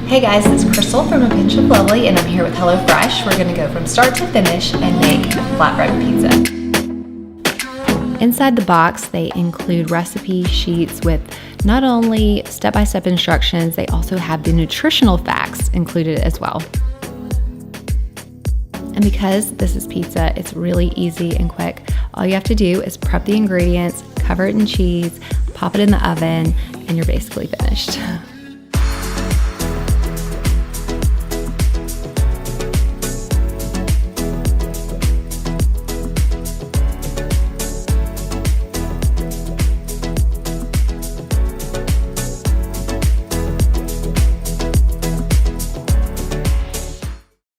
Hey guys, it's Crystal from A Pinch of Lovely, and I'm here with HelloFresh. We're gonna go from start to finish and make a flatbread pizza. Inside the box, they include recipe sheets with not only step-by-step instructions, they also have the nutritional facts included as well. And because this is pizza, it's really easy and quick. All you have to do is prep the ingredients, cover it in cheese, pop it in the oven, and you're basically finished.